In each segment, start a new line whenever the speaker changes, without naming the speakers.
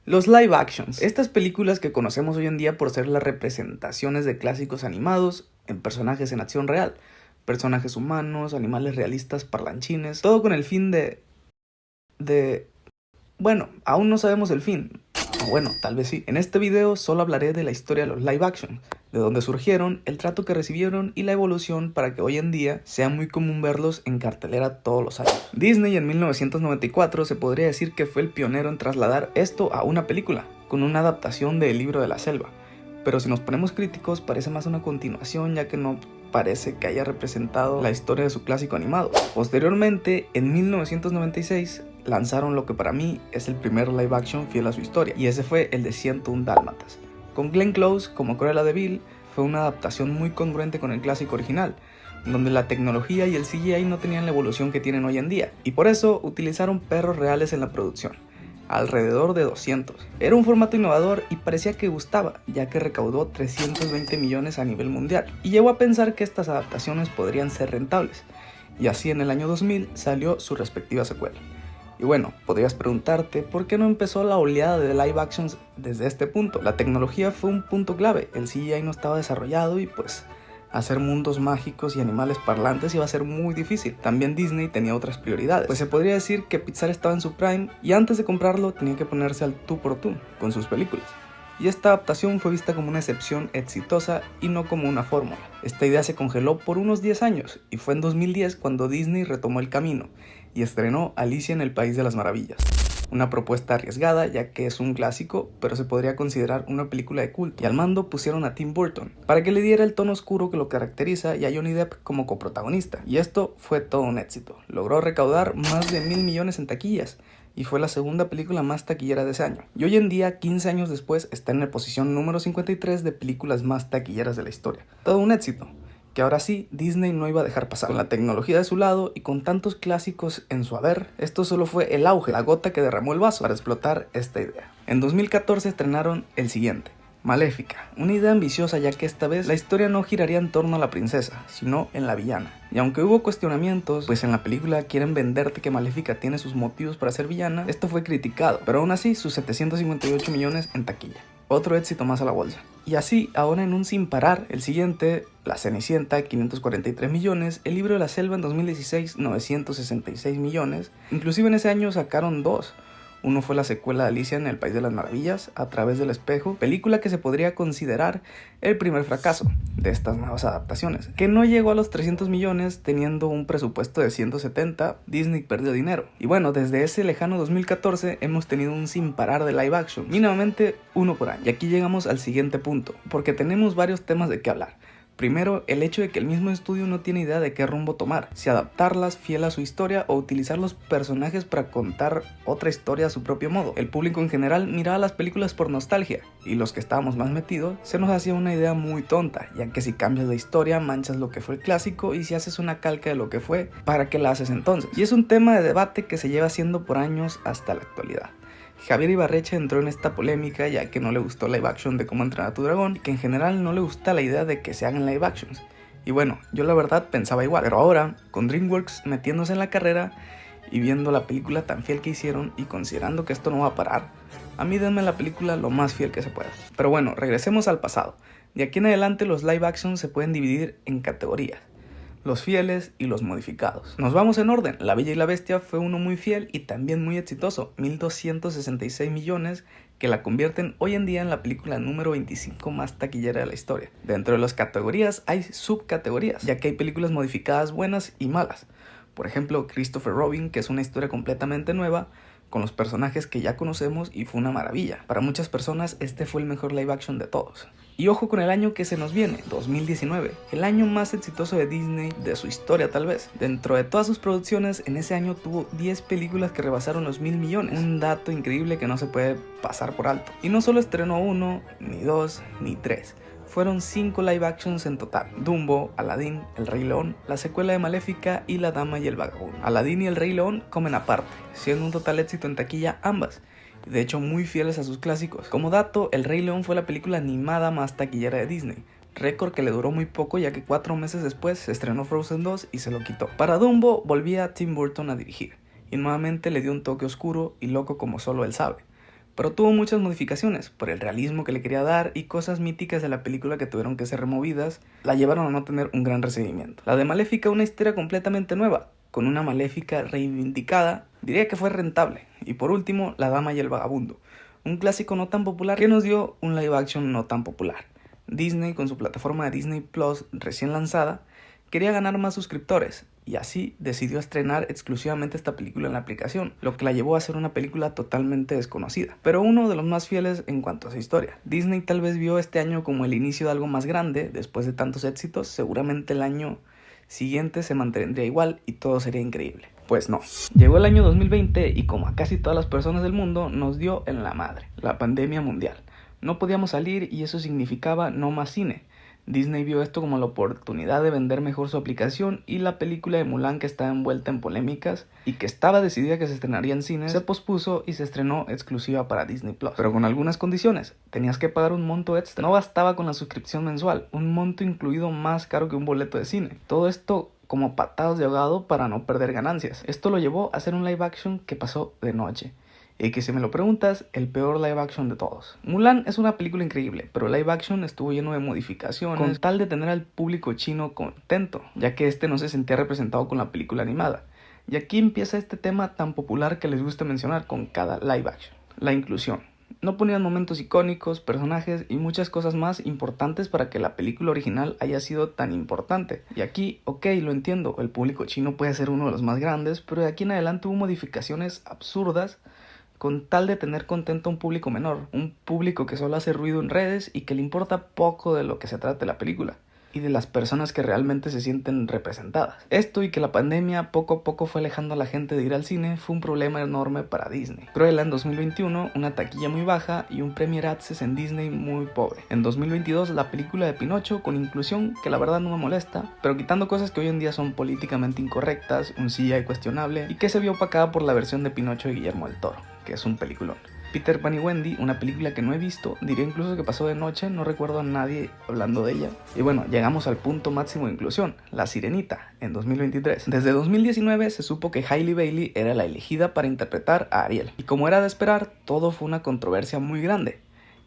Los live actions, estas películas que conocemos hoy en día por ser las representaciones de clásicos animados en personajes en acción real, personajes humanos, animales realistas, parlanchines, todo con el fin bueno, aún no sabemos el fin. Bueno, tal vez sí. En este video solo hablaré de la historia de los live action, de dónde surgieron, el trato que recibieron y la evolución para que hoy en día sea muy común verlos en cartelera todos los años. Disney en 1994 se podría decir que fue el pionero en trasladar esto a una película, con una adaptación de El Libro de la Selva. Pero si nos ponemos críticos, parece más una continuación, ya que no parece que haya representado la historia de su clásico animado. Posteriormente, en 1996, lanzaron lo que para mí es el primer live action fiel a su historia, y ese fue el de 101 Dálmatas. Con Glenn Close como Cruella de Vil, fue una adaptación muy congruente con el clásico original, donde la tecnología y el CGI no tenían la evolución que tienen hoy en día, y por eso utilizaron perros reales en la producción. Alrededor de 200. Era un formato innovador y parecía que gustaba, ya que recaudó 320 millones a nivel mundial, y llegó a pensar que estas adaptaciones podrían ser rentables, y así en el año 2000 salió su respectiva secuela. Y bueno, podrías preguntarte por qué no empezó la oleada de live actions desde este punto. La tecnología fue un punto clave, el CGI no estaba desarrollado y pues hacer mundos mágicos y animales parlantes iba a ser muy difícil. También Disney tenía otras prioridades, pues se podría decir que Pixar estaba en su prime y antes de comprarlo tenía que ponerse al tú por tú con sus películas. Y esta adaptación fue vista como una excepción exitosa y no como una fórmula. Esta idea se congeló por unos 10 años y fue en 2010 cuando Disney retomó el camino y estrenó Alicia en el País de las Maravillas. Una propuesta arriesgada, ya que es un clásico, pero se podría considerar una película de culto. Y al mando pusieron a Tim Burton, para que le diera el tono oscuro que lo caracteriza y a Johnny Depp como coprotagonista. Y esto fue todo un éxito. Logró recaudar más de 1.000 millones en taquillas, y fue la segunda película más taquillera de ese año. Y hoy en día, 15 años después, está en la posición número 53 de películas más taquilleras de la historia. Todo un éxito, que ahora sí, Disney no iba a dejar pasar. Con la tecnología de su lado y con tantos clásicos en su haber, esto solo fue el auge, la gota que derramó el vaso para explotar esta idea. En 2014 estrenaron el siguiente, Maléfica, una idea ambiciosa, ya que esta vez la historia no giraría en torno a la princesa, sino en la villana. Y aunque hubo cuestionamientos, pues en la película quieren venderte que Maléfica tiene sus motivos para ser villana, esto fue criticado, pero aún así sus 758 millones en taquilla. Otro éxito más a la bolsa. Y así, ahora en un sin parar, el siguiente, La Cenicienta, 543 millones, El Libro de la Selva en 2016, 966 millones, inclusive en ese año sacaron dos. Uno fue la secuela de Alicia en el País de las Maravillas, A través del espejo, película que se podría considerar el primer fracaso de estas nuevas adaptaciones, que no llegó a los 300 millones teniendo un presupuesto de 170, Disney perdió dinero. Y bueno, desde ese lejano 2014 hemos tenido un sin parar de live action, mínimamente uno por año. Y aquí llegamos al siguiente punto, porque tenemos varios temas de qué hablar. Primero, el hecho de que el mismo estudio no tiene idea de qué rumbo tomar, si adaptarlas fiel a su historia o utilizar los personajes para contar otra historia a su propio modo. El público en general miraba las películas por nostalgia, y los que estábamos más metidos, se nos hacía una idea muy tonta, ya que si cambias la historia, manchas lo que fue el clásico, y si haces una calca de lo que fue, ¿para qué la haces entonces? Y es un tema de debate que se lleva haciendo por años hasta la actualidad. Javier Ibarreche entró en esta polémica ya que no le gustó live action de Cómo entrenar a tu dragón y que en general no le gusta la idea de que se hagan live actions. Y bueno, yo la verdad pensaba igual, pero ahora, con DreamWorks metiéndose en la carrera y viendo la película tan fiel que hicieron y considerando que esto no va a parar, a mí denme la película lo más fiel que se pueda. Pero bueno, regresemos al pasado. De aquí en adelante los live actions se pueden dividir en categorías: los fieles y los modificados. Nos vamos en orden. La Bella y la Bestia fue uno muy fiel y también muy exitoso, 1.266 millones, que la convierten hoy en día en la película número 25 más taquillera de la historia. Dentro de las categorías hay subcategorías, ya que hay películas modificadas buenas y malas. Por ejemplo, Christopher Robin, que es una historia completamente nueva, con los personajes que ya conocemos y fue una maravilla. Para muchas personas este fue el mejor live action de todos. Y ojo con el año que se nos viene, 2019, el año más exitoso de Disney de su historia tal vez. Dentro de todas sus producciones, en ese año tuvo 10 películas que rebasaron los 1.000 millones. Un dato increíble que no se puede pasar por alto. Y no solo estrenó uno, ni dos, ni tres. Fueron 5 live actions en total: Dumbo, Aladdin, El Rey León, la secuela de Maléfica y La Dama y el Vagabundo. Aladdin y El Rey León comen aparte, siendo un total éxito en taquilla ambas, de hecho muy fieles a sus clásicos. Como dato, El Rey León fue la película animada más taquillera de Disney, récord que le duró muy poco ya que 4 meses después se estrenó Frozen 2 y se lo quitó. Para Dumbo volvía Tim Burton a dirigir, y nuevamente le dio un toque oscuro y loco como solo él sabe. pero tuvo muchas modificaciones por el realismo que le quería dar y cosas míticas de la película que tuvieron que ser removidas, la llevaron a no tener un gran recibimiento. La de Maléfica, una historia completamente nueva, con una Maléfica reivindicada, diría que fue rentable. Y por último, La Dama y el Vagabundo, un clásico no tan popular que nos dio un live action no tan popular. Disney, con su plataforma de Disney Plus recién lanzada, quería ganar más suscriptores y así decidió estrenar exclusivamente esta película en la aplicación, lo que la llevó a ser una película totalmente desconocida, pero uno de los más fieles en cuanto a su historia. Disney tal vez vio este año como el inicio de algo más grande. Después de tantos éxitos, seguramente el año siguiente se mantendría igual y todo sería increíble. Pues no. Llegó el año 2020 y, como a casi todas las personas del mundo, nos dio en la madre, la pandemia mundial. No podíamos salir y eso significaba no más cine. Disney vio esto como la oportunidad de vender mejor su aplicación, y la película de Mulan, que estaba envuelta en polémicas y que estaba decidida que se estrenaría en cines, se pospuso y se estrenó exclusiva para Disney Plus, pero con algunas condiciones. Tenías que pagar un monto extra, no bastaba con la suscripción mensual, un monto incluido más caro que un boleto de cine. Todo esto como patadas de ahogado para no perder ganancias. Esto lo llevó a hacer un live action que pasó de noche. Y que, si me lo preguntas, el peor live action de todos. Mulan es una película increíble, pero live action estuvo lleno de modificaciones con tal de tener al público chino contento, ya que este no se sentía representado con la película animada. Y aquí empieza este tema tan popular que les gusta mencionar con cada live action: la inclusión. No ponían momentos icónicos, personajes y muchas cosas más importantes para que la película original haya sido tan importante. Y aquí, ok, lo entiendo, el público chino puede ser uno de los más grandes, pero de aquí en adelante hubo modificaciones absurdas con tal de tener contento a un público menor, un público que solo hace ruido en redes y que le importa poco de lo que se trata la película y de las personas que realmente se sienten representadas. Esto, y que la pandemia poco a poco fue alejando a la gente de ir al cine, fue un problema enorme para Disney. Cruella en 2021, una taquilla muy baja y un Premier Access en Disney muy pobre. En 2022, la película de Pinocho con inclusión, que la verdad no me molesta, pero quitando cosas que hoy en día son políticamente incorrectas, un CGI cuestionable y que se vio opacada por la versión de Pinocho de Guillermo del Toro, que es un peliculón. Peter Pan y Wendy, una película que no he visto, diría incluso que pasó de noche, no recuerdo a nadie hablando de ella. Y bueno, llegamos al punto máximo de inclusión, La Sirenita, en 2023. Desde 2019 se supo que Hailey Bailey era la elegida para interpretar a Ariel, y como era de esperar, todo fue una controversia muy grande.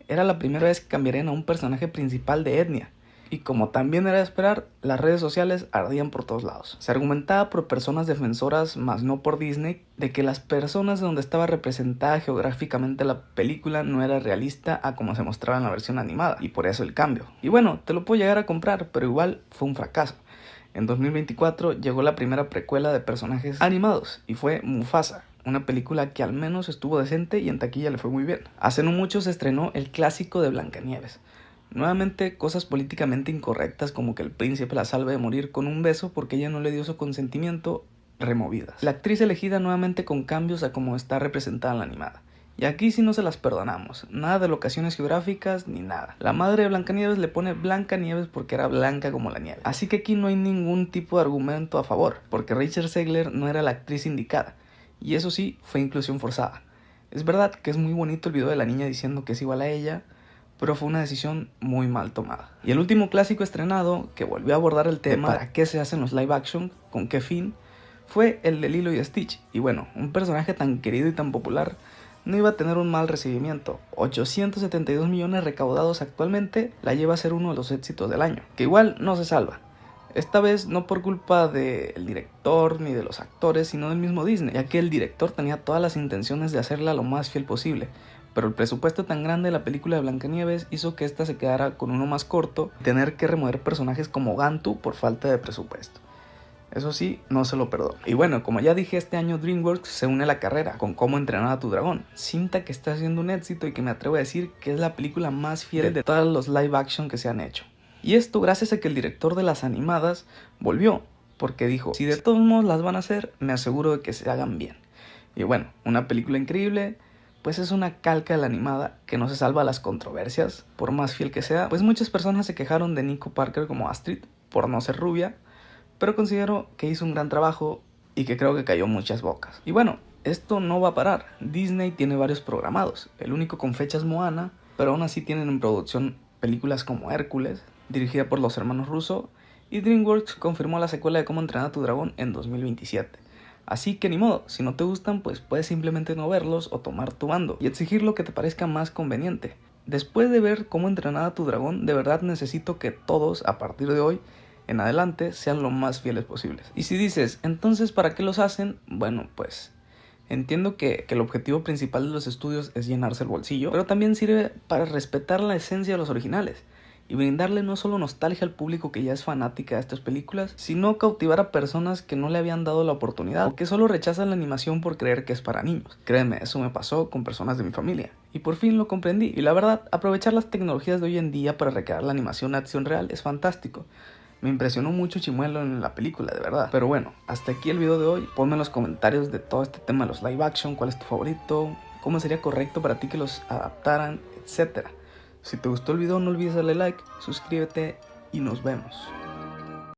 Era la primera vez que cambiarían a un personaje principal de etnia, y como también era de esperar, las redes sociales ardían por todos lados. Se argumentaba por personas defensoras, más no por Disney, de que las personas de donde estaba representada geográficamente la película no era realista a como se mostraba en la versión animada, y por eso el cambio. Y bueno, te lo puedo llegar a comprar, pero igual fue un fracaso. En 2024 llegó la primera precuela de personajes animados, y fue Mufasa, una película que al menos estuvo decente y en taquilla le fue muy bien. Hace no mucho se estrenó el clásico de Blancanieves. Nuevamente, cosas políticamente incorrectas como que el príncipe la salve de morir con un beso porque ella no le dio su consentimiento, removidas. La actriz elegida nuevamente con cambios a como está representada en la animada. Y aquí sí no se las perdonamos, nada de locaciones geográficas ni nada. La madre de Blancanieves le pone Blancanieves porque era blanca como la nieve. Así que aquí no hay ningún tipo de argumento a favor, porque Rachel Zegler no era la actriz indicada. Y eso sí, fue inclusión forzada. Es verdad que es muy bonito el video de la niña diciendo que es igual a ella, pero fue una decisión muy mal tomada. Y el último clásico estrenado, que volvió a abordar el tema de para qué se hacen los live action, con qué fin, fue el de Lilo y Stitch. Y bueno, un personaje tan querido y tan popular no iba a tener un mal recibimiento. 872 millones recaudados actualmente la lleva a ser uno de los éxitos del año, que igual no se salva. Esta vez no por culpa del director ni de los actores, sino del mismo Disney, ya que el director tenía todas las intenciones de hacerla lo más fiel posible, pero el presupuesto tan grande de la película de Blancanieves hizo que esta se quedara con uno más corto y tener que remover personajes como Gantu por falta de presupuesto. Eso sí, no se lo perdono. Y bueno, como ya dije, este año DreamWorks se une a la carrera con Cómo entrenar a tu dragón, cinta que está siendo un éxito y que me atrevo a decir que es la película más fiel de todos los live action que se han hecho. Y esto gracias a que el director de las animadas volvió, porque dijo, si de todos modos las van a hacer, me aseguro de que se hagan bien. Y bueno, una película increíble, pues es una calca de la animada que no se salva a las controversias, por más fiel que sea, pues muchas personas se quejaron de Nico Parker como Astrid por no ser rubia, pero considero que hizo un gran trabajo y que creo que cayó muchas bocas. Y bueno, esto no va a parar. Disney tiene varios programados, el único con fecha es Moana, pero aún así tienen en producción películas como Hércules, dirigida por los hermanos Russo, y DreamWorks confirmó la secuela de Cómo entrenar a tu dragón en 2027. Así que ni modo, si no te gustan, pues puedes simplemente no verlos o tomar tu bando y exigir lo que te parezca más conveniente. Después de ver cómo entrenar a tu dragón, de verdad necesito que todos, a partir de hoy en adelante, sean lo más fieles posibles. Y si dices, entonces, ¿para qué los hacen? Bueno, pues entiendo que el objetivo principal de los estudios es llenarse el bolsillo, pero también sirve para respetar la esencia de los originales y brindarle no solo nostalgia al público que ya es fanática de estas películas, sino cautivar a personas que no le habían dado la oportunidad o que solo rechazan la animación por creer que es para niños. Créeme, eso me pasó con personas de mi familia y por fin lo comprendí. Y la verdad, aprovechar las tecnologías de hoy en día para recrear la animación a acción real es fantástico. Me impresionó mucho Chimuelo en la película, de verdad. Pero bueno, hasta aquí el video de hoy. Ponme en los comentarios de todo este tema de los live action, cuál es tu favorito, cómo sería correcto para ti que los adaptaran, etc. Si te gustó el video no olvides darle like, suscríbete y nos vemos.